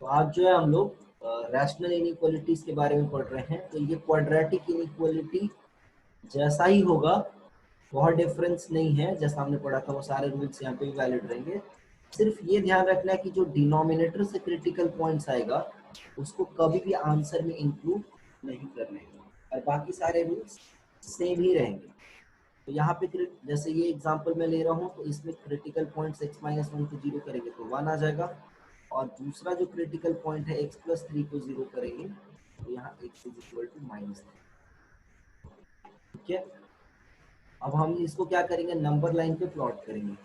तो आज जो है हम लोग रैशनल इनइक्वालिटीज के बारे में पढ़ रहे हैं। तो ये क्वाड्रेटिक इनइक्वालिटी जैसा ही होगा, बहुत डिफरेंस नहीं है। जैसा हमने पढ़ा था वो सारे रूल्स यहाँ पे भी वैलिड रहेंगे। सिर्फ ये ध्यान रखना है कि जो डिनोमिनेटर से क्रिटिकल पॉइंट्स आएगा उसको कभी भी आंसर में इंक्लूड नहीं करने हैं, और बाकी सारे रूल्स सेम ही रहेंगे। तो यहाँ पे जैसे ये एग्जांपल मैं ले रहा हूँ, तो इसमें critical points x minus one को जीरो करेंगे तो 1 आ जाएगा, और दूसरा जो क्रिटिकल पॉइंट है x प्लस थ्री को जीरो करेंगे तो यहाँ x is equal to minus three. ठीक है, अब हम इसको क्या करेंगे, नंबर लाइन पे प्लॉट करेंगे।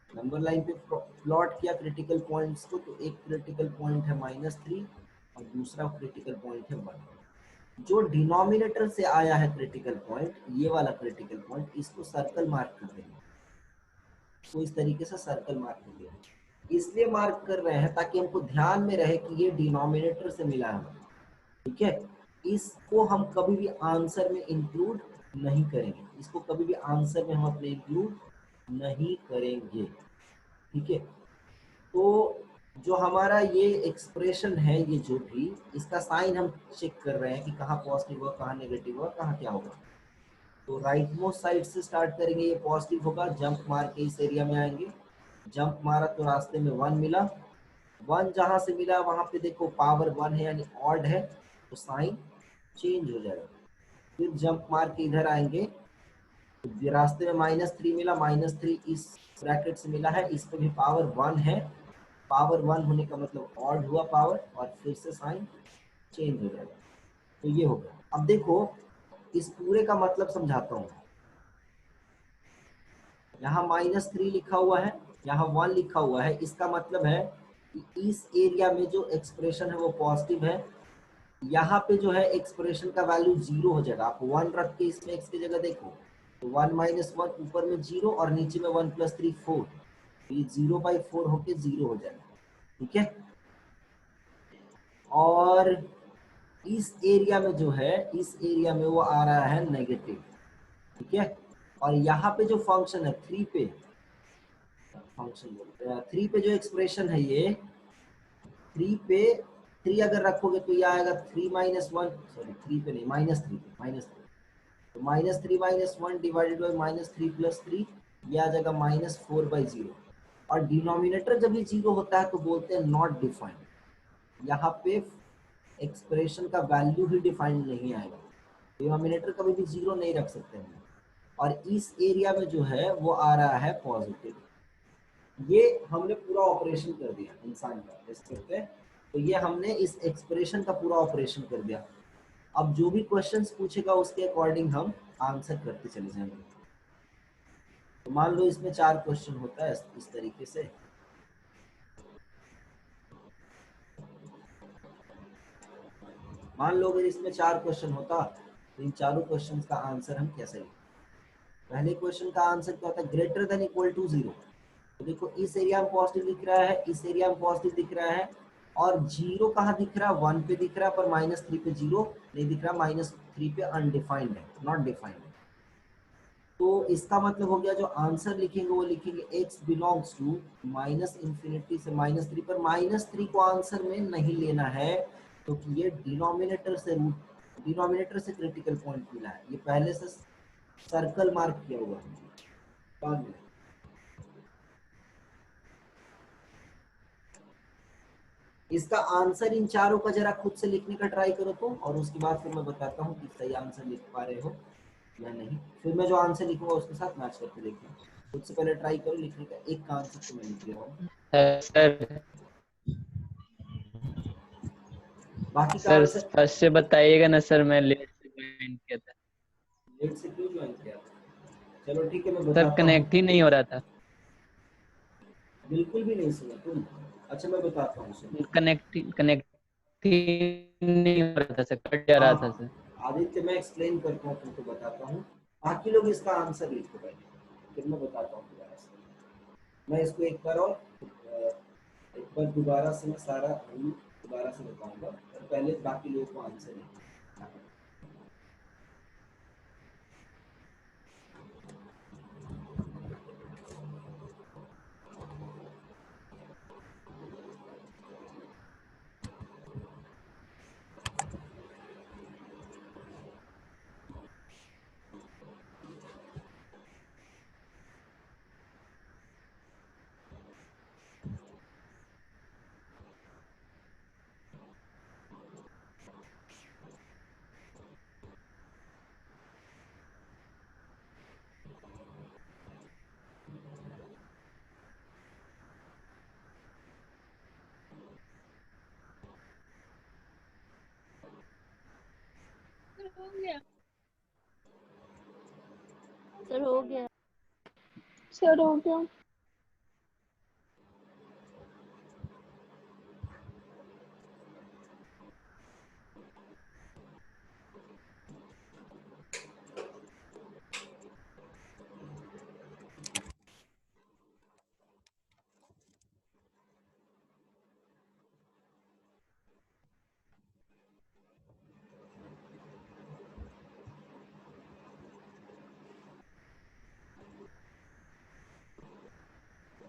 नंबर लाइन पे प्लॉट किया क्रिटिकल पॉइंट्स को, तो एक क्रिटिकल पॉइंट है माइनस थ्री और दूसरा क्रिटिकल पॉइंट है वन। जो डिनोमिनेटर से आया है क्रिटिकल पॉइंट, ये वाला क्रिटिकल पॉइंट, इसको सर्कल मार्क कर देंगे। तो इस तरीके से सर्कल मार्क कर देंगे। इसलिए मार्क कर रहे हैं ताकि हमको ध्यान में रहे कि ये डिनोमिनेटर से मिला है। ठीक है, इसको हम कभी भी आंसर में इंक्लूड नहीं करेंगे, इसको कभी भी आंसर में हम अपने इंक्लूड नहीं करेंगे। ठीक है, तो जो हमारा ये एक्सप्रेशन है, ये जो भी इसका साइन हम चेक कर रहे हैं कि कहाँ पॉजिटिव हुआ, कहाँ नेगेटिव हुआ, कहाँ क्या होगा। तो राइट मोस्ट साइड से स्टार्ट करेंगे, ये पॉजिटिव होगा, जंप मार के इस एरिया में आएंगे। जंप मारा तो रास्ते में वन मिला, वन जहां से मिला वहां पे देखो पावर वन है यानी ऑड है, तो साइन चेंज हो जाएगा। फिर जंप मार के इधर आएंगे, तो रास्ते में माइनस थ्री मिला, माइनस थ्री इस ब्रैकेट से मिला है, इस पे भी पावर वन है, पावर वन होने का मतलब ऑड हुआ पावर, और फिर से साइन चेंज हो जाएगा। तो ये हो गया। अब देखो इस पूरे का मतलब समझाता हूँ। यहाँ माइनस थ्री लिखा हुआ है, यहाँ वन लिखा हुआ है, इसका मतलब है कि इस एरिया में जो एक्सप्रेशन है वो पॉजिटिव है। यहाँ पे जो है एक्सप्रेशन का वैल्यू जीरो हो जाएगा। आप वन रख के इसमें एक्स की जगह देखो, तो वन माइनस वन, ऊपर में जीरो और नीचे में वन प्लस थ्री फोर, तो ये जीरो बाई फोर होके जीरो हो जाएगा। ठीक है, और इस एरिया में जो है, इस एरिया में वो आ रहा है नेगेटिव। ठीक है, और यहाँ पे जो फंक्शन है थ्री पे, फंक्शन थ्री पे जो एक्सप्रेशन है, ये थ्री पे, थ्री अगर रखोगे तो ये आएगा three minus one, sorry three पे नहीं, माइनस थ्री पे, माइनस थ्री, तो minus three minus one divided by minus three plus three, ये आ जाएगा माइनस फोर बाई जीरो। और डिनोमिनेटर जब भी जीरो होता है तो बोलते हैं नॉट डिफाइंड। यहाँ पे एक्सप्रेशन का वैल्यू ही डिफाइंड नहीं आएगा, डिनोमिनेटर कभी भी जीरो नहीं रख सकते हैं। और इस एरिया में जो है वो आ रहा है पॉजिटिव। ये हमने पूरा ऑपरेशन कर दिया इंसान का, जैसे कहते हैं। तो ये हमने इस एक्सप्रेशन का पूरा ऑपरेशन कर दिया। अब जो भी क्वेश्चंस पूछेगा उसके अकॉर्डिंग हम आंसर करते चले जाएंगे। तो मान लो इसमें चार क्वेश्चन होता है इस तरीके से। मान लो अगर इसमें चार क्वेश्चन होता, तो इन चारों क्वेश्चंस का आंसर हम कैसे लिखें। पहले क्वेश्चन का आंसर क्या होता है, greater than equal to zero. तो देखो इस एरिया में पॉजिटिव दिख रहा है, इस एरिया में पॉजिटिव दिख रहा है, और जीरो कहाँ दिख रहा है, वन पे दिख रहा है, पर माइनस थ्री पे जीरो नहीं दिख रहा, माइनस थ्री पे अनडिफाइंड है, नॉट डिफाइंड। तो इसका मतलब हो गया जो आंसर लिखेंगे वो लिखेंगे x belongs to minus infinity से माइनस थ्री, पर माइनस थ्री को आंसर में नहीं लेना है क्योंकि ये डिनोमिनेटर से रूट, डिनोमिनेटर से क्रिटिकल पॉइंट मिला है, ये पहले से सर्कल मार्क किया हुआ है बाद में। इसका आंसर इन चारों का जरा खुद से लिखने का ट्राई करो तो, और उसके बाद फिर मैं बताता हूँ कि सही आंसर लिख पा रहे हो या नहीं। फिर मैं जो आंसर लिखूंगा उसके साथ मैच करके देखना। खुद से पहले ट्राई करो लिखने का, एक का आंसर तो मैं लिख दे रहा हूँ, सर बाकी का सर आंसर। फर्स्ट से बताइएगा ना सर, मैं लेट से ज्वाइन किया था। लेट से क्यों ज्वाइन किया? चलो ठीक है, मैं सर बताता हूँ। कनेक्ट ही नहीं हो रहा था। बिल्कुल भी नहीं सुना तुम? अच्छा मैं बताता हूँ, सुनो। कनेक्ट कनेक्ट ही नहीं हो रहा था सर, कट जा हाँ रहा था हाँ, सर। आदित्य मैं एक्सप्लेन करता हूँ, तुमको बताता हूँ। बाकी लोग इसका आंसर लिखो पहले, फिर मैं बताता हूँ दोबारा से। मैं इसको एक बार और एक बार दोबारा से मैं सारा रूल दोबारा से बताऊंगा, और पहले बाकी लोगों को आंसर लिखना। सर हो गया। सर हो गया।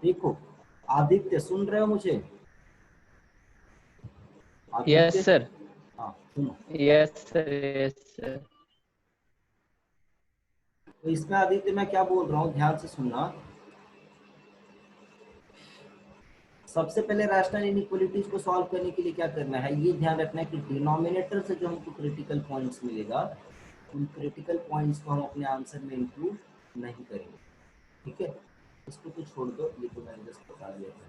देखो आदित्य, सुन रहे हो मुझे? Yes Aditya, sir. हाँ सुनो। Yes sir, yes sir. तो इसमें आदित्य मैं क्या बोल रहा हूँ, ध्यान से सुनना। सबसे पहले रैशनल इनइक्वालिटीज को सॉल्व करने के लिए क्या करना है, ये ध्यान रखना है कि डिनोमिनेटर से जो हमको क्रिटिकल पॉइंट्स मिलेगा, उन क्रिटिकल पॉइंट्स को हम अपने आंसर में इंक्लूड नहीं करेंगे। ठीक है, इसको तो छोड़ दो, ये तो मैंने जस्ट बता दिया था।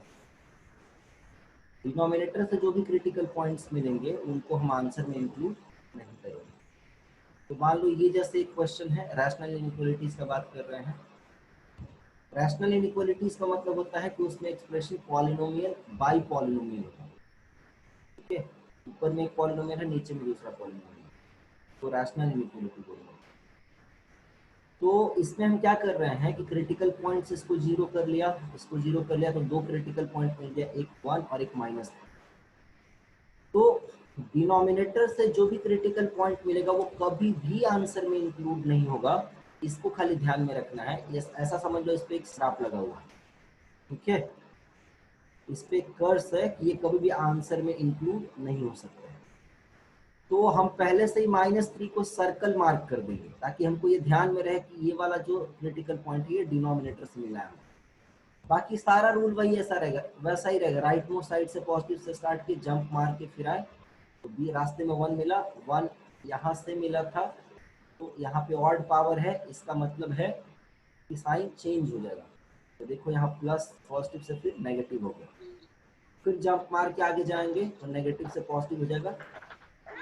डिनोमिनेटर से जो भी क्रिटिकल पॉइंट्स मिलेंगे उनको हम आंसर में इंक्लूड नहीं करेंगे। तो मान लो ये जैसे एक क्वेश्चन है, रैशनल इनइक्वालिटीज का बात कर रहे हैं। रैशनल इनइक्वालिटीज का मतलब होता है कि उसमें एक्सप्रेशन पॉलिनोमियल बाई पॉलिनोमियल होता है। ठीक है, ऊपर में एक पॉलिनोमियल है, नीचे में दूसरा पॉलिनोमियल, तो रैशनल इनइक्वालिटी बोलेंगे। तो इसमें हम क्या कर रहे हैं कि क्रिटिकल पॉइंट्स इसको जीरो कर लिया, इसको जीरो कर लिया, तो दो क्रिटिकल पॉइंट मिल गया, एक 1 और एक -1। तो डिनोमिनेटर से जो भी क्रिटिकल पॉइंट मिलेगा वो कभी भी आंसर में इंक्लूड नहीं होगा। इसको खाली ध्यान में रखना है। ऐसा समझ लो इस पे एक श्राप लगा हुआ है। ठीक है, इस पे कर्स है कि ये कभी भी आंसर में इंक्लूड नहीं हो सकता। तो हम पहले से ही -3 को सर्कल मार्क कर देंगे ताकि हमको ये ध्यान में रहे कि ये वाला जो क्रिटिकल पॉइंट है ये डिनोमिनेटर से मिला है। बाकी सारा रूल वही ऐसा रहेगा, वैसा ही रहेगा। राइट मोस्ट साइड से पॉजिटिव से स्टार्ट किए, जंप मार के फिर आए, तो बी रास्ते में 1 मिला, 1 यहाँ से मिला था, तो यहाँ पे ऑड पावर है, इसका मतलब है कि साइन चेंज हो जाएगा। तो देखो यहाँ प्लस पॉजिटिव से फिर नेगेटिव हो गया, फिर जंप मार के आगे जाएंगे तो नेगेटिव से पॉजिटिव हो जाएगा।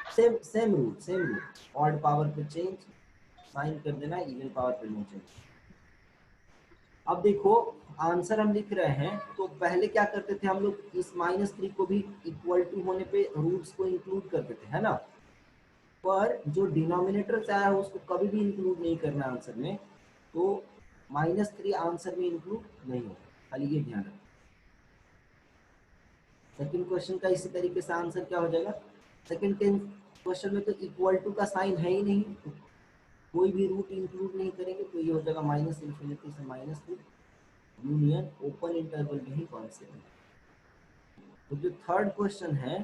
सेम रूल, ऑड पावर पे चेंज, साइन कर देना, इवन पावर पे नो चेंज। अब देखो आंसर हम लिख रहे हैं, तो पहले क्या करते थे हम लोग, इस -3 को भी इक्वल टू होने पे रूट्स को इंक्लूड करते थे, है ना। पर जो डिनोमिनेटर से आया है उसको कभी भी इंक्लूड नहीं करना आंसर में, तो -3 आंसर में इंक्लूड नहीं होगा, खाली ये ध्यान रखना। सेकंड क्वेश्चन का इसी तरीके से आंसर क्या हो जाएगा, सेकंड क्वेश्चन में तो इक्वल टू का साइन है ही नहीं, तो कोई भी रूट इंक्लूड नहीं करेंगे, तो ये हो जाएगा -∞ से -3 यूनियन ओपन इंटरवल में ही कॉन्सेप्ट। तो जो थर्ड क्वेश्चन है,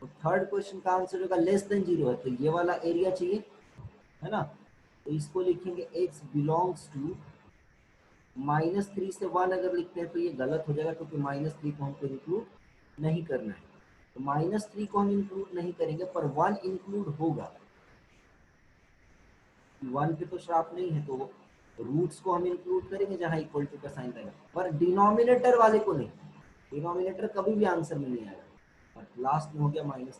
तो थर्ड क्वेश्चन का आंसर होगा <0 है, तो ये वाला एरिया चाहिए, है ना। तो इसको लिखेंगे x बिलोंग्स टू -3 से 1 अगर लिखते हैं तो ये गलत हो जाएगा, क्योंकि -3 को हमको इंक्लूड नहीं करना है। तो -3 को हम इंक्लूड नहीं करेंगे, पर 1 इंक्लूड होगा। 1 पे तो श्राप नहीं है, तो रूट्स को हम इंक्लूड करेंगे जहां इक्वल टू का साइन रहेगा, पर डिनोमिनेटर वाले को नहीं। डिनोमिनेटर कभी भी आंसर में नहीं आएगा, और लास्ट में हो गया -3।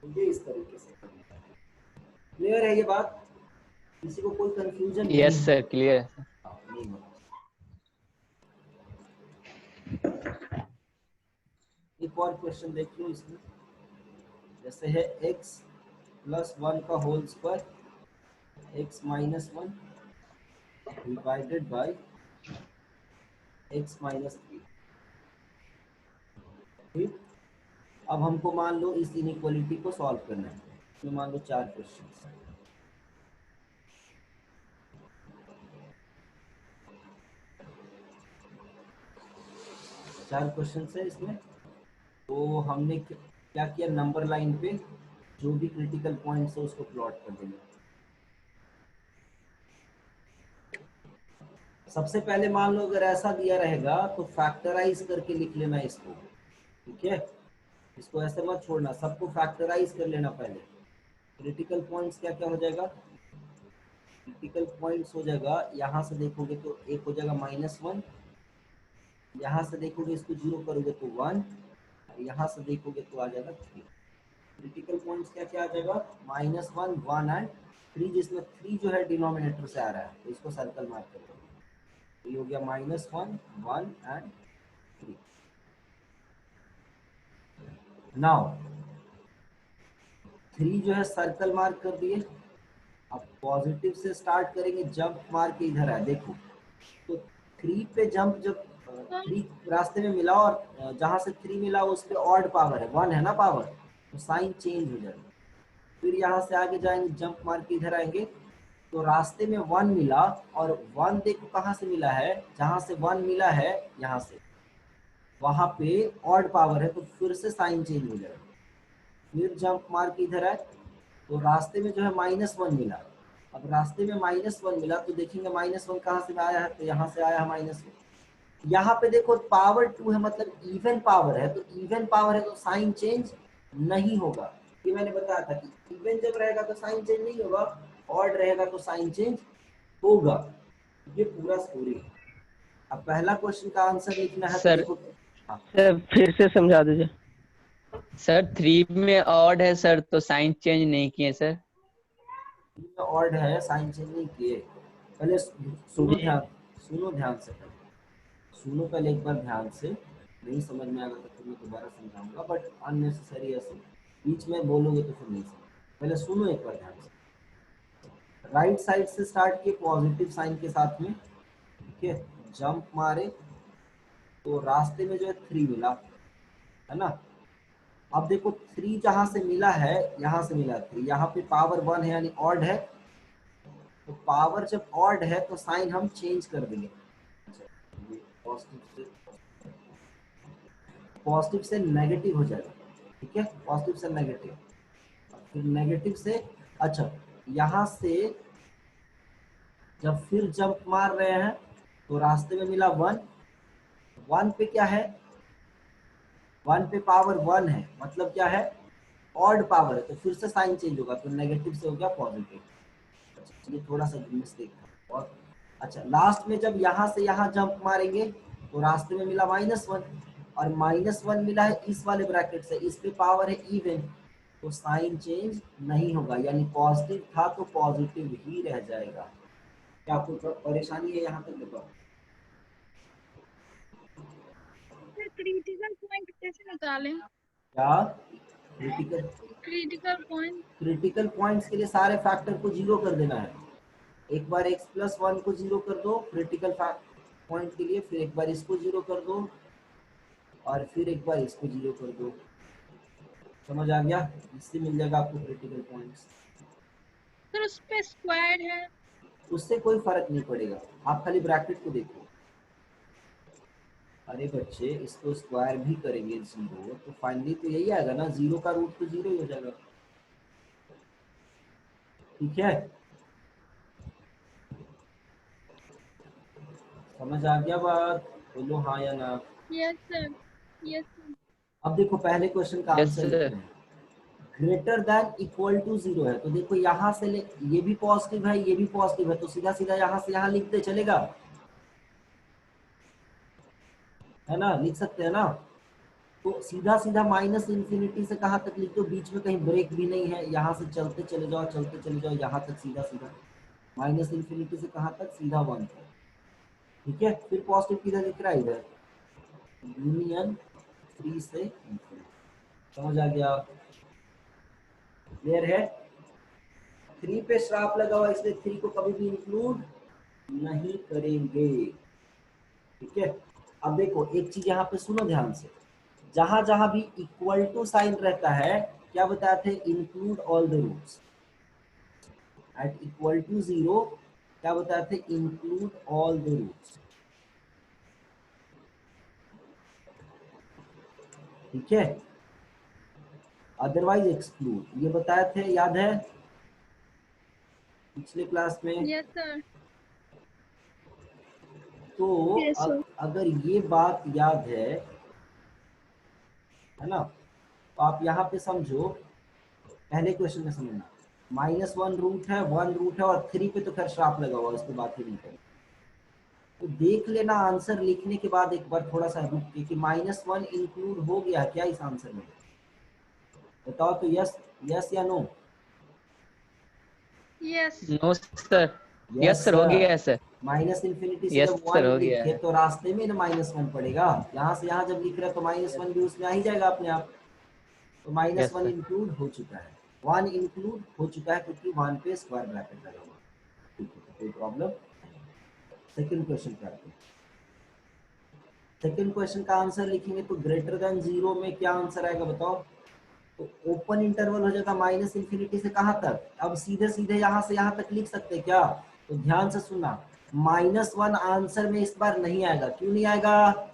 तो ये इस तरीके से क्लियर है ये बात, किसी को कोई कंफ्यूजन नहीं यस है? सर, क्लियर है। हाँ, नहीं होगा। एक और क्वेश्चन देख लो इसमें, जैसे है x + 1 का whole square, x - 1 divided by x - 3। ठीक, अब हमको मान लो इस इनइक्वालिटी को सॉल्व करना है। इसमें मान लो 4 क्वेश्चन, 4 क्वेश्चन है इसमें। तो हमने क्या किया, नंबर लाइन पे जो भी क्रिटिकल पॉइंट्स है उसको प्लॉट कर देंगे। सबसे पहले मान लो अगर ऐसा दिया रहेगा तो फैक्टराइज करके लिख लेना इसको। ठीक है, इसको ऐसे मत छोड़ना, सबको फैक्टराइज कर लेना पहले। क्रिटिकल पॉइंट्स क्या क्या हो जाएगा, क्रिटिकल पॉइंट्स हो जाएगा, यहाँ से देखोगे तो एक हो जाएगा -1, यहाँ से देखोगे इसको जीरो करोगे तो 1, यहाँ से देखोगे तो आ जाएगा 3। क्रिटिकल पॉइंट्स क्या क्या आ जाएगा, -1 1 एंड 3, जिसमें 3 जो है डिनोमिनेटर से आ रहा है, तो इसको सर्कल मार्क कर दो। तो ये हो गया -1 1 एंड 3। नाउ 3 जो है सर्कल मार्क कर दिए। अब पॉजिटिव से स्टार्ट करेंगे, जंप मार के इधर है देखो, तो 3 पे जंप, जब 3 रास्ते में मिला और जहां से 3 मिला उस पे ऑड पावर है, 1 है ना पावर, तो साइन चेंज हो जाएगा। फिर यहाँ से आगे जाएंगे, जंप मार के इधर आएंगे, तो रास्ते में 1 मिला, और 1 देखो कहाँ से मिला है, जहां से 1 मिला है यहाँ से, वहां पे ऑड पावर है, तो फिर से साइन चेंज हो जाएगा। फिर जंप मार के इधर आए, तो रास्ते में जो है -1 मिला। अब रास्ते में -1 मिला तो देखेंगे -1 कहाँ से आया है, तो यहाँ से आया है -1। यहाँ पे देखो पावर 2 है, मतलब इवन पावर है, तो इवन पावर है तो साइन चेंज नहीं होगा। ये मैंने बताया था कि इवन जब रहेगा तो साइन चेंज नहीं होगा, ऑड रहेगा तो साइन चेंज होगा। ये पूरा स्टोरी है। अब पहला क्वेश्चन का आंसर लिखना है, तो सर देखो। हाँ, सर फिर से समझा दीजिए। सर 3 में ऑड है सर, तो साइन चेंज नहीं किए सर। ऑड है, साइन चेंज नहीं किए। पहले सुनो जी ध्यान, सुनो ध्यान से पहले, सुनो पहले एक बार ध्यान से। नहीं समझ में आएगा तो फिर मैं दोबारा समझाऊंगा, बट अननेसेसरी ऐसे बीच में बोलोगे तो फिर नहीं समझ। पहले सुनो एक बार ध्यान से। राइट साइड से स्टार्ट किए पॉजिटिव साइन के साथ में, ठीक है, जंप मारे, तो रास्ते में जो है 3 मिला, है ना। अब देखो 3 जहां से मिला है, यहाँ से मिला 3, यहाँ पे पावर 1 है यानी ऑड है, तो पावर जब ऑड है तो साइन हम चेंज कर देंगे। पॉजिटिव से नेगेटिव हो जाएगा, ठीक है, पॉजिटिव से नेगेटिव, फिर नेगेटिव से, अच्छा यहाँ से जब फिर जंप मार रहे हैं तो रास्ते में मिला 1, 1 पे क्या है, 1 पे पावर 1 है, मतलब क्या है, ऑड पावर है, तो फिर से साइन चेंज होगा, तो नेगेटिव से हो गया पॉजिटिव। ये थोड़ा सा मिस्टेक था। और अच्छा लास्ट में जब यहाँ से यहाँ जंप मारेंगे तो रास्ते में मिला -1, और -1 मिला है इस वाले ब्रैकेट से, इस पे पावर है इवन, तो साइन चेंज नहीं होगा, यानी पॉजिटिव था तो पॉजिटिव ही रह जाएगा। क्या आपको परेशानी है यहाँ तक बताओ? क्रिटिकल पॉइंट कैसे निकालें? क्या critical, critical point critical points के लिए सारे फैक्टर को 0 कर देना है। एक बार x+1 को 0 कर दो क्रिटिकल पॉइंट के लिए, फिर एक बार इसको 0 कर दो, और फिर एक बार इसको 0 कर दो। समझ आ गया? इससे मिल जाएगा आपको क्रिटिकल पॉइंट्स। सर उस पे स्क्वायर है। उससे कोई फर्क नहीं पड़ेगा, आप खाली ब्रैकेट को देखो। अरे बच्चे इसको स्क्वायर भी करेंगे 0, तो फाइनली तो यही आएगा ना, 0 का रूट तो 0 ही हो जाएगा। ठीक है, समझ आ गया बात? बोलो हाँ या ना। Yes sir, yes sir. अब देखो पहले क्वेश्चन का यस आंसर सर। लिखते हैं। ग्रेटर देन इक्वल टू 0 है, तो देखो यहाँ से ये भी पॉजिटिव है, ये भी पॉजिटिव है, तो सीधा सीधा यहाँ से यहाँ लिखते चलेगा, है ना, लिख सकते हैं ना। तो सीधा सीधा -∞ से कहाँ तक लिख दो, बीच में कहीं ब्रेक भी नहीं है, यहाँ से चलते चले जाओ, चलते चले जाओ, यहाँ तक सीधा सीधा -∞ से कहाँ तक, सीधा 1 तक। ठीक है, फिर पॉजिटिव किधर दिख रहा है, इधर यूनियन 3 से ∞। समझ आ गया? क्लियर है? 3 पे श्राप लगा हुआ, इसलिए 3 को कभी भी इंक्लूड नहीं करेंगे। ठीक है, अब देखो एक चीज यहाँ पे सुनो ध्यान से, जहां जहां भी इक्वल टू साइन रहता है, क्या बताए थे, include all the roots. At equal to 0 क्या बताए थे, इंक्लूड ऑल द रूट्स। ठीक है, अदरवाइज एक्सक्लूड, ये बताए थे, याद है पिछले क्लास में। Yes sir. तो यस सर। अगर ये बात याद है ना, तो आप यहाँ पे समझो, पहले क्वेश्चन में समझना, -1 रूट है, 1 रूट है, और 3 पे तो खैर श्राप लगा हुआ, उसकी बात ही नहीं करें। तो देख लेना आंसर लिखने के बाद एक बार थोड़ा सा रुक के कि -1 इंक्लूड हो गया क्या इस आंसर में। बताओ तो, यस यस या no? Yes no sir. Yes yes sir, हो सर। गया है सर। माइनस इन्फिनिटी से यस जब सर, 1 हो गया लिखे है। तो रास्ते में ना -1 पड़ेगा, यहाँ से यहाँ जब लिख रहे हैं तो यस -1 भी सर। उसमें आ ही जाएगा अपने आप। तो यस -1 सर। इंक्लूड हो चुका है, 1 इंक्लूड हो चुका है क्योंकि 1 पे स्क्वायर ब्रैकेट लगा हुआ है। ठीक है, कोई प्रॉब्लम? सेकंड क्वेश्चन करते हैं। सेकंड क्वेश्चन का आंसर लिखेंगे तो ग्रेटर देन 0 में क्या आंसर आएगा बताओ? तो ओपन इंटरवल हो जाएगा माइनस इन्फिनिटी से कहाँ तक? अब सीधे सीधे यहाँ से यहाँ तक लिख सकते हैं क्या? तो ध्यान से सुनना, -1 आंसर में इस बार नहीं आएगा। क्यों नहीं आएगा?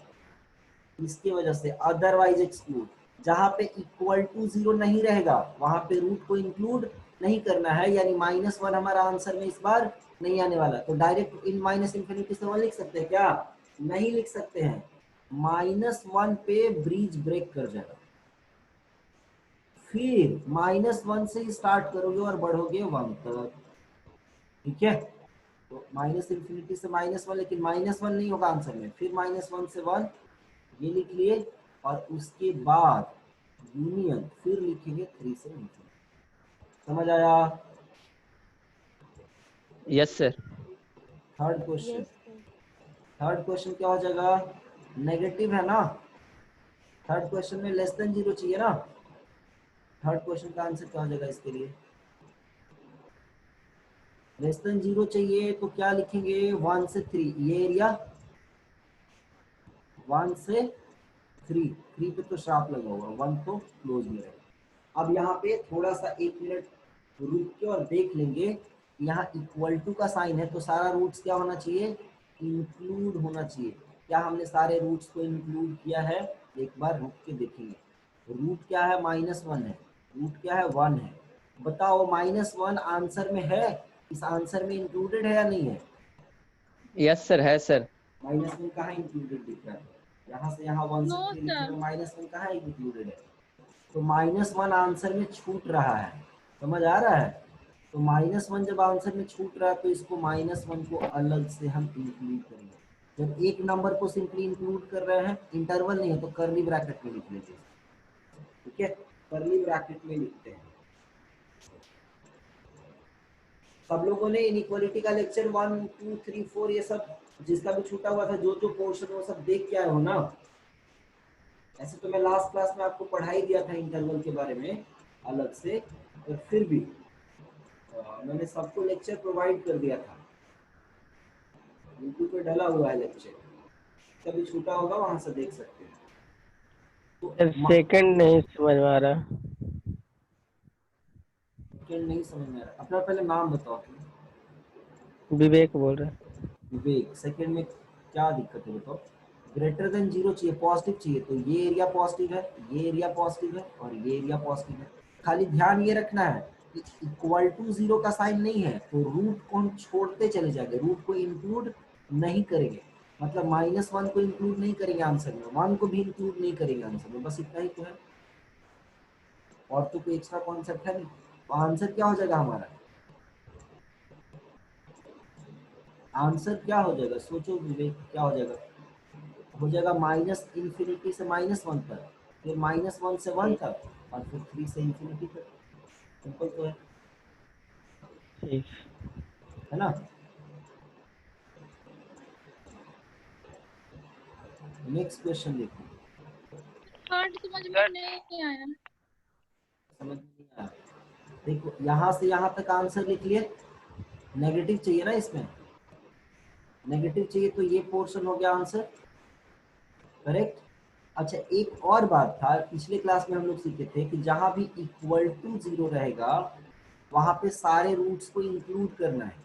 इसकी वजह से अदरवाइज एक्सक्लूड, जहां पे इक्वल टू 0 नहीं रहेगा वहां पे रूट को इंक्लूड नहीं करना है, यानी -1 हमारा आंसर में इस बार नहीं आने वाला। तो डायरेक्ट इन माइनस इन्फिनिटी से 1 लिख सकते हैं क्या? नहीं लिख सकते हैं। -1 पे ब्रिज ब्रेक कर जाएगा, फिर -1 से स्टार्ट करोगे और बढ़ोगे 1 तक। ठीक है, तो माइनस इन्फिनिटी से -1, लेकिन -1 नहीं होगा आंसर में, फिर -1 से 1 ये लिख लिए, और उसके बाद यूनियन फिर लिखेंगे 3 से इंफिनिटी। समझ आया? Yes sir. Third question. Yes sir. Third question क्या हो जाएगा? नेगेटिव है ना, थर्ड क्वेश्चन में लेस देन 0 चाहिए ना। थर्ड क्वेश्चन का आंसर क्या हो जाएगा इसके लिए? लेस देन 0 चाहिए तो क्या लिखेंगे? 1 से 3, ये एरिया 1 से 3 पे तो श्राप लगा हुआ, 1 तो क्लोज में रहेगा। अब यहाँ पे थोड़ा सा 1 मिनट रुक के और देख लेंगे, यहाँ इक्वल टू का साइन है तो सारा रूट्स क्या होना चाहिए? इंक्लूड होना चाहिए। क्या हमने सारे रूट्स को इंक्लूड किया है? एक बार रुक के देखेंगे। रूट क्या है? -1 है, रूट क्या है? 1 है। बताओ -1 आंसर में है, इस आंसर में इंक्लूडेड है या नहीं है? यस सर, है सर। -1 कहाँ इंक्लूडेड दिख रहा है? यहाँ से यहाँ 1 नो से 3 लिखे सर। तो -1 कहाँ इंक्लूडेड है? तो -1 आंसर में छूट रहा है, समझ आ रहा है? तो -1 जब आंसर में छूट रहा है तो इसको -1 को अलग से हम इंक्लूड करेंगे। जब एक नंबर को सिंपली इंक्लूड कर रहे हैं, इंटरवल नहीं है तो कर्ली ब्रैकेट में लिख लेते हैं। ठीक है, कर्ली ब्रैकेट में लिखते हैं। सब लोगों ने इनइक्वालिटी का लेक्चर 1 2 3 4 ये सब जिसका भी छूटा हुआ था, जो जो पोर्शन वो सब देख के आए हो ना? ऐसे तो मैं लास्ट क्लास में आपको पढ़ा ही दिया था इंटरवल के बारे में अलग से, और फिर भी मैंने सबको लेक्चर प्रोवाइड कर दिया था, यूट्यूब पे डला हुआ है लेक्चर, कभी छूटा होगा वहां से देख सकते हैं। तो सेकंड नहीं समझ में आ रहा। सेकंड नहीं समझ में आ रहा? अपना पहले नाम बताओ। विवेक बोल रहे हैं। विवेक, सेकंड में क्या दिक्कत है बताओ? ग्रेटर देन 0 चाहिए, पॉजिटिव चाहिए, तो ये एरिया पॉजिटिव है, ये एरिया पॉजिटिव है, और ये एरिया पॉजिटिव है। खाली ध्यान ये रखना है कि इक्वल टू 0 का साइन नहीं है तो रूट को हम छोड़ते चले जाएंगे, रूट को इंक्लूड नहीं करेंगे। मतलब -1 को इंक्लूड नहीं करेंगे आंसर में, 1 को भी इंक्लूड नहीं करेंगे आंसर में, बस इतना ही तो है, और तो कोई एक्स्ट्रा कॉन्सेप्ट है नहीं। तो आंसर क्या हो जाएगा हमारा? आंसर क्या हो जाएगा? सोचो विवेक, क्या हो जाएगा? हो जाएगा -∞ से -1 तक, फिर -1 से 1 तक, और फिर 3 से इंफिनिटी तक। सिंपल तो ठीक। है ना? नेक्स्ट क्वेश्चन देखो। थर्ड समझ में नहीं आया। समझ नहीं आया? देखो यहाँ से यहाँ तक आंसर लिख लिए, नेगेटिव चाहिए ना इसमें, नेगेटिव चाहिए तो ये पोर्शन हो गया आंसर, करेक्ट। अच्छा, एक और बात था, पिछले क्लास में हम लोग सीखे थे कि जहां भी इक्वल टू 0 रहेगा वहां पे सारे रूट्स को इंक्लूड करना है,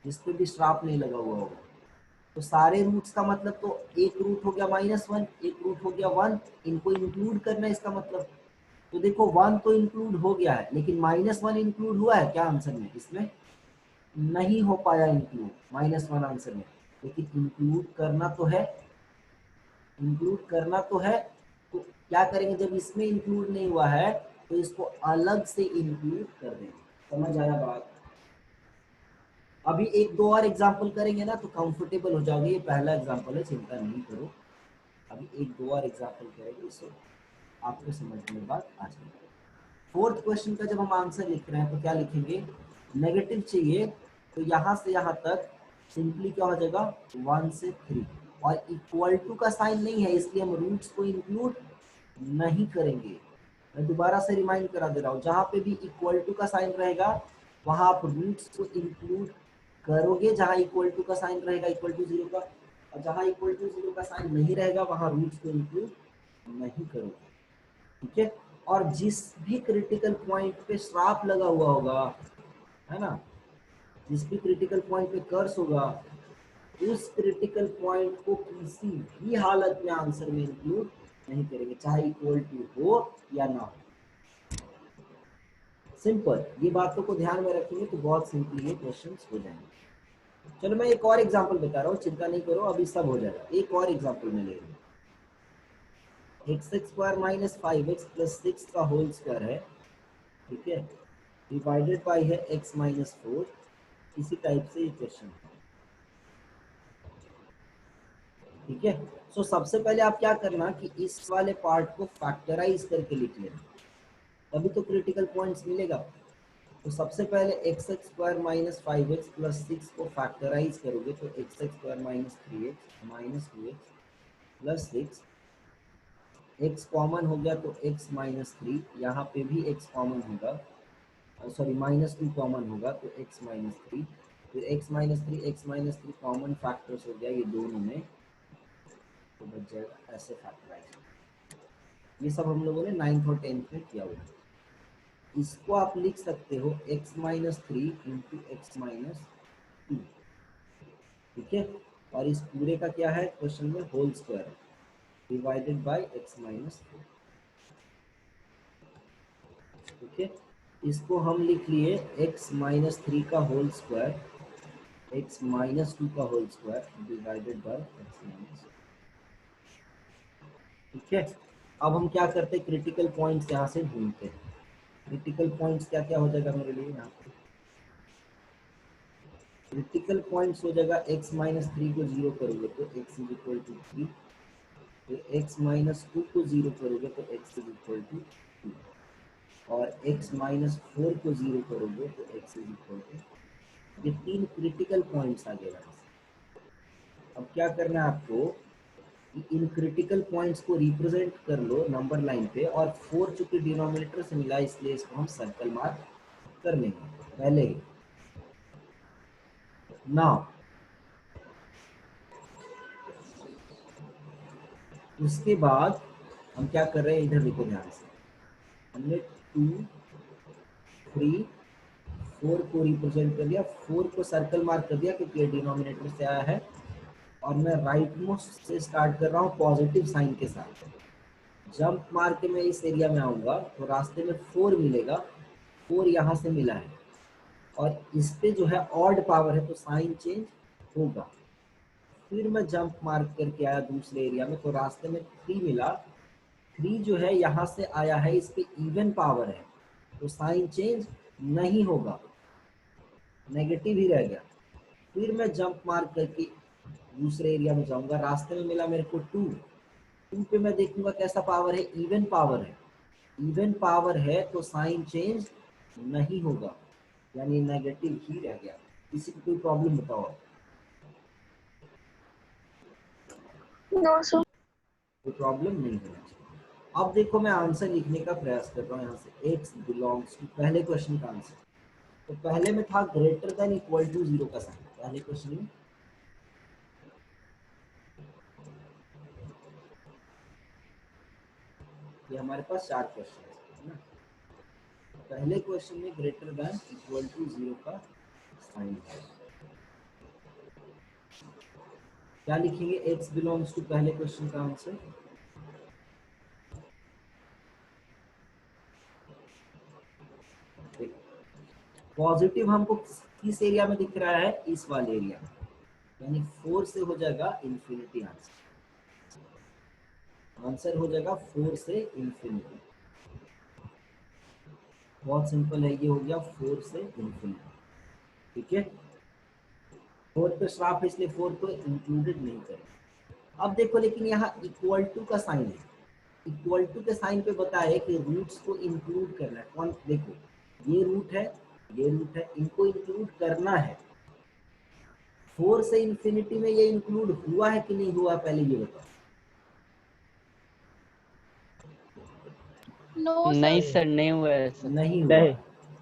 जिसपे भी श्राप नहीं लगा हुआ होगा। तो सारे रूट्स का मतलब तो एक रूट हो गया -1, एक रूट हो गया 1, इनको इंक्लूड करना है इसका मतलब। तो देखो 1 तो इंक्लूड हो गया है, लेकिन -1 इंक्लूड हुआ है क्या आंसर में? इसमें नहीं हो पाया इंक्लूड -1 आंसर में, लेकिन इंक्लूड करना तो है, इंक्लूड करना तो है। तो क्या करेंगे, जब इसमें इंक्लूड नहीं हुआ है तो इसको अलग से इंक्लूड कर देंगे। समझ आया बात? अभी एक दो और एग्जांपल करेंगे ना तो कंफर्टेबल हो जाओगे, ये पहला एग्जांपल है, चिंता नहीं करो। अभी एक दो और एग्जांपल करेंगे, इससे आपको समझ में बात आ जाएगी। फोर्थ क्वेश्चन का जब हम आंसर लिख रहे हैं तो क्या लिखेंगे, नेगेटिव चाहिए तो यहाँ से यहाँ तक सिंपली क्या हो जाएगा 1 से 3, और इक्वल टू का साइन नहीं है इसलिए हम रूट्स को इंक्लूड नहीं करेंगे। मैं दोबारा से रिमाइंड करा दे रहा हूँ, जहाँ पे भी इक्वल टू का साइन रहेगा वहां आप रूट्स को इंक्लूड करोगे, जहाँ इक्वल टू का साइन रहेगा इक्वल टू 0 का, और जहाँ इक्वल टू 0 का साइन नहीं रहेगा वहां रूट्स को इंक्लूड नहीं करोगे। ठीक है, और जिस भी क्रिटिकल पॉइंट पे श्राप लगा हुआ होगा, है ना, जिस भी क्रिटिकल पॉइंट पे कर्स होगा उस क्रिटिकल पॉइंट को किसी भी हालत में आंसर में इंक्लूड नहीं करेंगे, चाहे इक्वल टू हो या ना हो। सिंपल, ये बातों को ध्यान में रखेंगे तो बहुत सिंपली ये क्वेश्चंस हो जाएंगे। चलो मैं एक और एग्जांपल बता रहा हूँ, चिंता नहीं करो अभी सब हो जाएगा। एक और एग्जांपल में ले रही हूँ, x square minus 5x plus 6 का होल स्क्वायर है, ठीक है, डिवाइडेड बाई है x माइनस 4। इसी टाइप से ये क्वेश्चन है, ठीक है। सो सबसे पहले आप क्या करना कि इस वाले पार्ट को फैक्टराइज करके लिख लेना, तभी तो क्रिटिकल पॉइंट्स मिलेगा। तो सबसे पहले x square minus 5x plus 6 को फैक्टराइज करोगे तो x square minus 3x minus 2x plus 6, x common हो गया तो x माइनस 3, यहाँ पे भी x कॉमन होगा, सॉरी माइनस 2 कॉमन होगा तो x माइनस 3, फिर x minus 3 x minus 3 common factors हो गया ये दोनों में, तो बच जाएगा ऐसे फैक्टराइज। ये सब हम लोगों ने 9th और 10th में किया हुआ। इसको आप लिख सकते हो x minus 3 into x minus 2, ठीक है, और इस पूरे का क्या है क्वेश्चन में whole square divided by x minus 4, ठीक है। इसको हम लिख लिए x माइनस 3 का होल स्क्वायर x माइनस 2 का whole square divided by x minus, ठीक है। अब हम क्या करते हैं, क्रिटिकल पॉइंट्स यहाँ से ढूंढते हैं। क्रिटिकल पॉइंट्स क्या क्या हो जाएगा मेरे लिए यहाँ पे, क्रिटिकल पॉइंट्स हो जाएगा x माइनस 3 को 0 करोगे तो x इज इक्वल टू 3, फिर x माइनस 2 को 0 करोगे तो x इज इक्वल टू 2, और x माइनस 4 को 0 करोगे तो x इज इक्वल टू, ये 3 क्रिटिकल पॉइंट्स आ गए। अब क्या करना है आपको, इन क्रिटिकल पॉइंट्स को रिप्रेजेंट कर लो नंबर लाइन पे, और 4 चूंकि डिनोमिनेटर से मिला इसलिए इसको हम सर्कल मार्क कर लेंगे पहले ही। नाउ उसके बाद हम क्या कर रहे हैं, इधर देखो ध्यान से, हमने 2 3 4 को रिप्रेजेंट कर लिया, 4 को सर्कल मार्क कर दिया क्योंकि ये डिनोमिनेटर से आया है, और मैं राइट मोस्ट से स्टार्ट कर रहा हूँ पॉजिटिव साइन के साथ। जंप मार के मैं इस एरिया में आऊंगा तो रास्ते में 4 मिलेगा, 4 यहाँ से मिला है, और इस पे जो है ऑड पावर है तो साइन चेंज होगा। फिर मैं जंप मार्क करके आया दूसरे एरिया में तो रास्ते में 3 मिला, 3 जो है यहाँ से आया है, इस पे इवन पावर है तो साइन चेंज नहीं होगा, नेगेटिव ही रह गया। फिर मैं जंप मार्क करके दूसरे एरिया में जाऊंगा, रास्ते में मिला मेरे को 2, 2 पे मैं देखूंगा कैसा पावर है, इवन पावर है, इवन पावर है तो साइन चेंज नहीं होगा, यानी नेगेटिव ही रह गया। किसी को कोई प्रॉब्लम बताओ, नो सर। कोई प्रॉब्लम नहीं होना चाहिए। अब देखो मैं आंसर लिखने का प्रयास कर रहा हूँ यहाँ से, x बिलोंग्स टू पहले क्वेश्चन का आंसर, तो पहले में था ग्रेटर देन इक्वल टू 0 का साइन, पहले क्वेश्चन में ये हमारे पास 4 क्वेश्चन है ना। पहले क्वेश्चन में ग्रेटर देन इक्वल टू 0 का साइन है, क्या लिखेंगे, x बिलोंग्स टू पहले क्वेश्चन का आंसर, पॉजिटिव हमको किस एरिया में दिख रहा है, इस वाले एरिया में, यानी 4 से हो जाएगा इंफिनिटी, आंसर हो जाएगा 4 से इंफिनिटी। बहुत सिंपल है, ये हो गया 4 से इंफिनिटी, ठीक है। 4 पे श्राप इसलिए 4 को इंक्लूडेड नहीं करें। अब देखो लेकिन यहाँ इक्वल टू का साइन है, इक्वल टू के साइन पे बताए कि रूट्स को इंक्लूड करना है। कौन, देखो ये रूट है, ये रूट है, इनको इंक्लूड करना है। 4 से इंफिनिटी में ये इंक्लूड हुआ है कि नहीं हुआ, पहले ये बताओ। नो नहीं सर। सर, नहीं हुआ है सर। नहीं हुआ नहीं। है,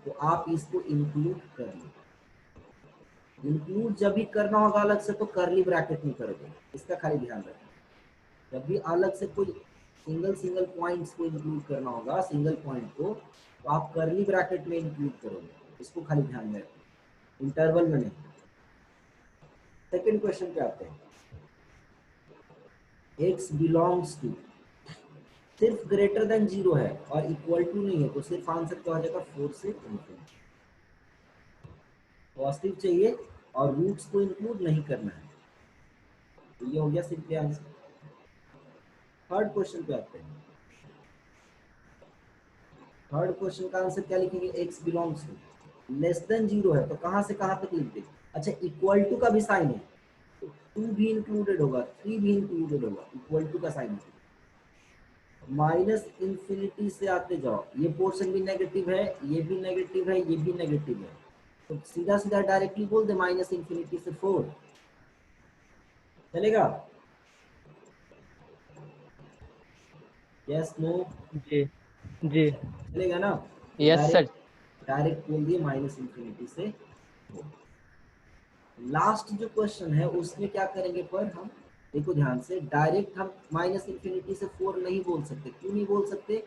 तो आप इसको इंक्लूड कर लो। इंक्लूड जब भी करना होगा अलग से तो करली ब्रैकेट में करोगे, इसका खाली ध्यान रखना। जब भी अलग से कोई सिंगल सिंगल पॉइंट्स को इंक्लूड करना होगा, सिंगल पॉइंट को, तो आप करली ब्रैकेट में इंक्लूड करोगे, इसको खाली ध्यान में रखना, इंटरवल में नहीं। सेकंड क्वेश्चन पे आते हैं। x बिलोंग्स टू, सिर्फ ग्रेटर देन 0 है और इक्वल टू नहीं है, तो सिर्फ आंसर क्या हो जाएगा 4 से इंफिनिटी। पॉजिटिव चाहिए और रूट्स को इंक्लूड नहीं करना है, तो ये हो गया सिंपली आंसर। थर्ड क्वेश्चन पे आते हैं। थर्ड क्वेश्चन का आंसर क्या लिखेंगे, x belongs to, less than 0 है तो कहां से कहां तक लिख दे। अच्छा, इक्वल टू का भी साइन है तो 2 भी इंक्लूडेड होगा, 3 भी इंक्लूडेड होगा, इक्वल टू का साइन है। माइनस इंफिनिटी से आते जाओ, ये पोर्शन भी नेगेटिव है, ये भी नेगेटिव है, ये भी नेगेटिव है, तो सीधा सीधा डायरेक्टली बोल दे माइनस इंफिनिटी से 4, चलेगा? Yes no? जी जी। चलेगा ना? Yes sir. डायरेक्ट बोल दिए माइनस इंफिनिटी से 4। लास्ट जो क्वेश्चन है उसमें क्या करेंगे, पर हम देखो ध्यान से, डायरेक्ट हम माइनस इंफिनिटी से 4 नहीं बोल सकते। क्यों नहीं बोल सकते?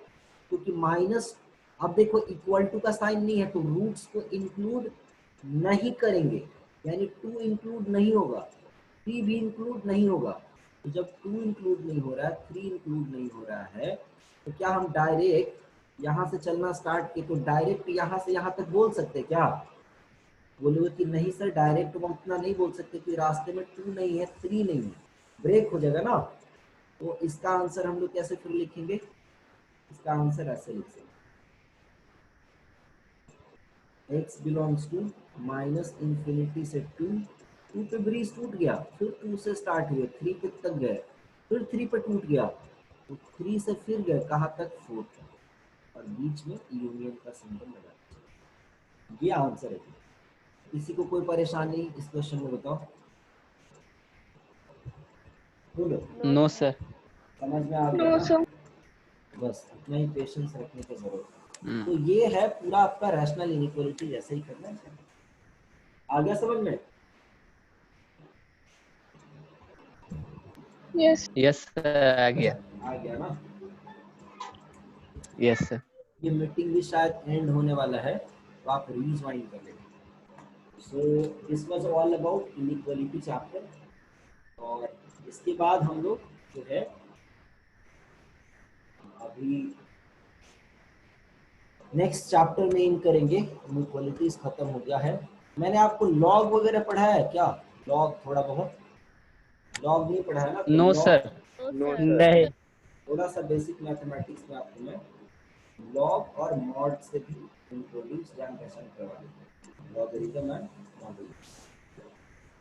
क्योंकि माइनस, अब देखो इक्वल टू का साइन नहीं है तो रूट्स को इंक्लूड नहीं करेंगे, यानी 2 इंक्लूड नहीं होगा, 3 भी इंक्लूड नहीं होगा। तो जब 2 इंक्लूड नहीं हो रहा है, 3 इंक्लूड नहीं हो रहा है, तो क्या हम डायरेक्ट यहाँ से चलना स्टार्ट किए तो डायरेक्ट यहाँ से यहाँ तक बोल सकते क्या? बोलोगे कि नहीं सर डायरेक्ट हम उतना नहीं बोल सकते कि रास्ते में 2 नहीं है, 3 नहीं है, ब्रेक हो जाएगा ना। तो इसका आंसर हम लोग कैसे फिर लिखेंगे, इसका आंसर ऐसे लिख सकते, x belongs to minus infinity से 2, 2 पे ब्रीज टूट गया, फिर 2 से स्टार्ट हुए, 3 पे तक गए, फिर 3 पे टूट गया, तो 3 से फिर गए कहाँ तक, 4 तक, और बीच में यूनियन का सिंबल लगा। ये आंसर है। किसी को कोई परेशानी इस क्वेश्चन में बताओ, बोलो। No sir. समझ में आ गया नो ना? सर। बस इतना ही पेशेंस रखने की जरूरत है। तो हम्म। ये है पूरा आपका रैशनल इनइक्वालिटी, जैसे ही करना है। आ गया समझ में? यस। यस सर, आ गया। आ गया ना? Yes sir. ये मीटिंग भी शायद एंड होने वाला है, तो आप रीज्वाइन कर लेना। So this was all about inequality chapter, और इसके बाद हम लोग जो है अभी नेक्स्ट चैप्टर में इन करेंगे। इनइक्वालिटीज खत्म हो गया है। मैंने आपको लॉग वगैरह पढ़ाया है क्या? लॉग थोड़ा बहुत, लॉग नहीं पढ़ा है ना? तो नो लॉग सर। नहीं। थोड़ा सा बेसिक मैथमेटिक्स में आपको मैं लॉग और मॉड से भी इंट्रोड्यूस जान पहचान करवा दूंगा। लॉगरिथम एंड मॉडुलस,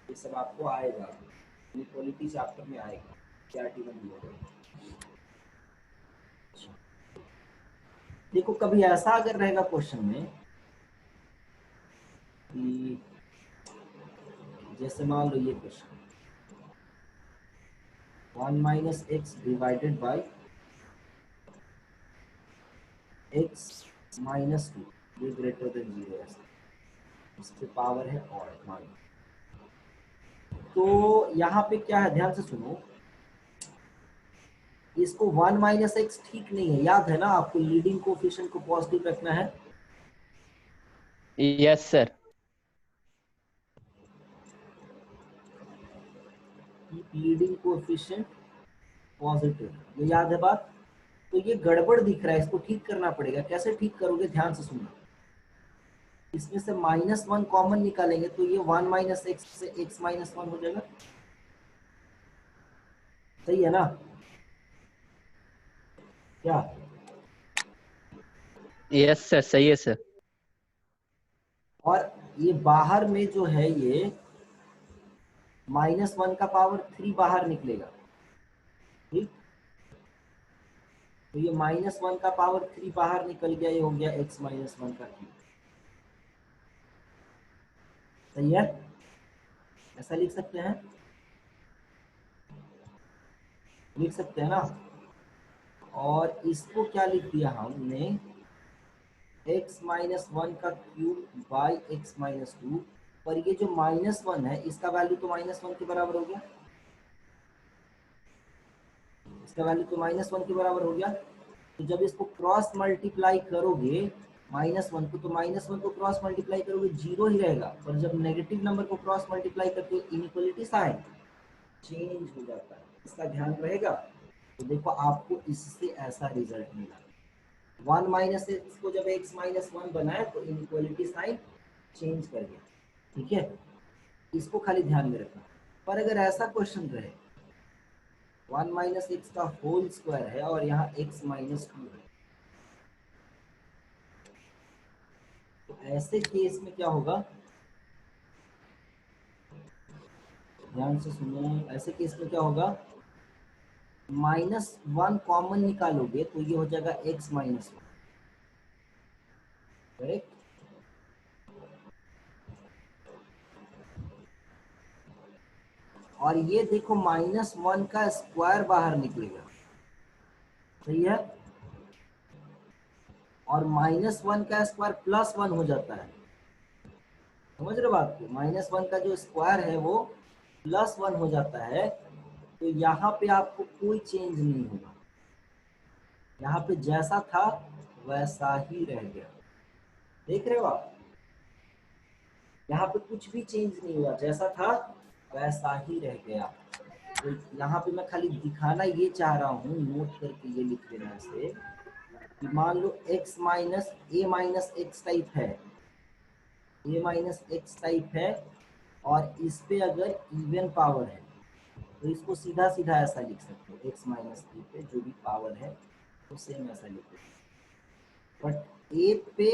ये सब आपको आएगा, इनइक्वालिटी चैप्टर में आएगा, सीआरटी में भी होगा। देखो कभी ऐसा अगर रहेगा क्वेश्चन में कि जैसे मान लो ये question 1 minus x divided by x minus 2, ये ग्रेटर देन 0 है, इसकी पावर है ऑड मान। तो यहाँ पे क्या है, ध्यान से सुनो, इसको 1 माइनस एक्स ठीक नहीं है, याद है ना आपको, लीडिंग कोफिशिएंट को पॉजिटिव रखना है। Yes sir. Leading coefficient positive, ये याद है बात। तो ये गड़बड़ दिख रहा है, इसको ठीक करना पड़ेगा। कैसे ठीक करोगे, ध्यान से सुनना। इसमें से -1 कॉमन निकालेंगे तो ये 1 माइनस एक्स से x माइनस 1 हो जाएगा, सही है ना? क्या? यस सर, सही है सर। और ये बाहर में जो है ये -1 का पावर 3 बाहर निकलेगा, ठीक? तो ये -1 का पावर 3 बाहर निकल गया, ये हो गया x - 1 का क्यूब। सही है, ऐसा लिख सकते हैं, लिख सकते हैं ना। और इसको क्या लिख दिया हमने, x - 1 का क्यूब बाई x - 2। पर ये जो -1 है इसका वैल्यू तो -1 के बराबर हो गया, इसका वैल्यू तो -1 के बराबर हो गया। तो जब इसको क्रॉस मल्टीप्लाई करोगे -1 को, तो -1 को क्रॉस मल्टीप्लाई करोगे 0 ही रहेगा, पर जब नेगेटिव नंबर को क्रॉस मल्टीप्लाई करते हो इनइक्वालिटी साइन चेंज हो जाता है, इसका ध्यान रहेगा। तो देखो आपको इससे ऐसा रिजल्ट मिला, 1 - x को जब x - 1 बनाया तो इनइक्वालिटी साइन चेंज कर गया। ठीक है, इसको खाली ध्यान में रखना। पर अगर ऐसा क्वेश्चन रहे 1 - x का होल स्क्वायर है और यहाँ x - 2 है, तो ऐसे केस में क्या होगा, ध्यान से सुनो, ऐसे केस में क्या होगा, -1 कॉमन निकालोगे तो ये हो जाएगा x - 1, करेक्ट। और ये देखो -1 का स्क्वायर बाहर निकलेगा, सही है। और -1 का स्क्वायर +1 हो जाता है, समझ रहे हो बात को, -1 का जो स्क्वायर है वो +1 हो जाता है। तो यहाँ पे आपको कोई चेंज नहीं होगा, यहाँ पे जैसा था वैसा ही रह गया, देख रहे हो आप, यहाँ पे कुछ भी चेंज नहीं हुआ, जैसा था वैसा ही रह गया। तो यहाँ पे मैं खाली दिखाना ये चाह रहा हूँ, नोट करके ये लिख लेना से, कि मान लो x minus a minus x type है, a माइनस एक्स टाइप है, और इस पे अगर इवन पावर है तो इसको सीधा सीधा ऐसा लिख सकते हो, x माइनस ए पे जो भी पावर है तो सेम ऐसा लिखो। बट a पे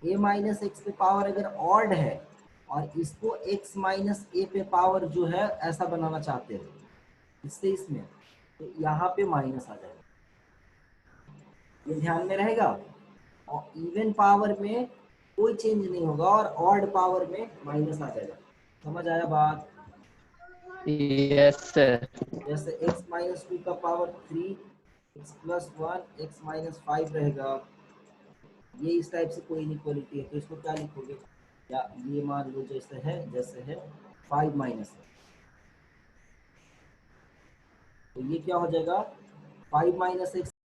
a माइनस एक्स पे पावर अगर ऑड है और इसको x माइनस ए पे पावर जो है ऐसा बनाना चाहते हो इससे इसमें, तो यहाँ पे माइनस आ जाएगा, ये ध्यान में रहेगा। और इवन पावर में कोई चेंज नहीं होगा और ऑड पावर में माइनस आ जाएगा, समझ आया बात। Yes sir. जैसे x माइनस 2 का power 3, x plus 1, x minus 5 रहेगा, ये इस टाइप से कोई इनइक्वालिटी है तो इसको क्या लिखोगे, या ये मान लो जैसे है 5 माइनस है, तो ये क्या हो जाएगा, 5 माइनस